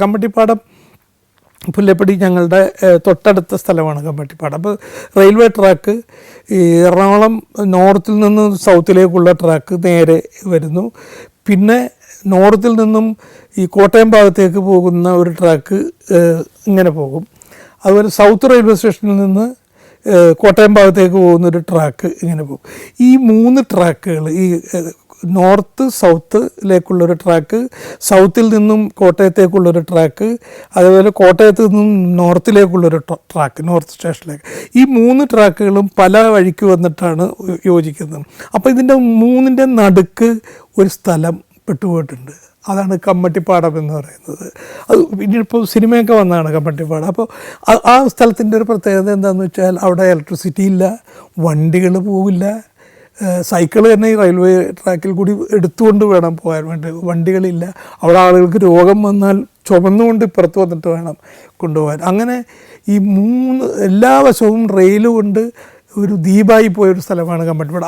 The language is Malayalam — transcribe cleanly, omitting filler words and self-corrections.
കമ്മട്ടിപ്പാടം പുല്ലേപ്പടി ഞങ്ങളുടെ തൊട്ടടുത്ത സ്ഥലമാണ് കമ്മട്ടിപ്പാടം. അപ്പോൾ റെയിൽവേ ട്രാക്ക് ഈ എറണാകുളം നോർത്തിൽ നിന്ന് സൗത്തിലേക്കുള്ള ട്രാക്ക് നേരെ വരുന്നു. പിന്നെ നോർത്തിൽ നിന്നും ഈ കോട്ടയം ഭാഗത്തേക്ക് പോകുന്ന ഒരു ട്രാക്ക് ഇങ്ങനെ പോകും. അതുപോലെ സൗത്ത് റെയിൽവേ സ്റ്റേഷനിൽ നിന്ന് കോട്ടയം ഭാഗത്തേക്ക് പോകുന്നൊരു ട്രാക്ക് ഇങ്ങനെ പോകും. ഈ 3 ട്രാക്കുകൾ, ഈ നോർത്ത് സൗത്തിലേക്കുള്ളൊരു ട്രാക്ക്, സൗത്തിൽ നിന്നും കോട്ടയത്തേക്കുള്ളൊരു ട്രാക്ക്, അതുപോലെ കോട്ടയത്ത് നിന്നും നോർത്തിലേക്കുള്ളൊരു ട്രാക്ക്, നോർത്ത് സ്റ്റേഷനിലേക്ക്, ഈ 3 ട്രാക്കുകളും പല വഴിക്ക് വന്നിട്ടാണ് യോജിക്കുന്നത്. അപ്പോൾ ഇതിൻ്റെ 3ൻ്റെ നടുക്ക് ഒരു സ്ഥലം പെട്ടുപോയിട്ടുണ്ട്. അതാണ് കമ്മട്ടിപ്പാടം എന്ന് പറയുന്നത്. അത് പിന്നീടിപ്പോൾ സിനിമയൊക്കെ വന്നതാണ് കമ്മട്ടിപ്പാടം. അപ്പോൾ ആ സ്ഥലത്തിൻ്റെ ഒരു പ്രത്യേകത എന്താണെന്ന് വെച്ചാൽ അവിടെ ഇലക്ട്രിസിറ്റി ഇല്ല, വണ്ടികൾ പോവില്ല, സൈക്കിൾ തന്നെ ഈ റെയിൽവേ ട്രാക്കിൽ കൂടി എടുത്തുകൊണ്ട് വേണം പോകാൻ വേണ്ടി, വണ്ടികളില്ല. അവിടെ ആളുകൾക്ക് രോഗം വന്നാൽ ചുമന്നുകൊണ്ട് ഇപ്പുറത്ത് വന്നിട്ട് വേണം കൊണ്ടുപോകാൻ. അങ്ങനെ ഈ എല്ലാ വശവും റെയിൽ കൊണ്ട് ഒരു ദ്വീപായി പോയൊരു സ്ഥലമാണ് കമ്മട്ടിപ്പാടം.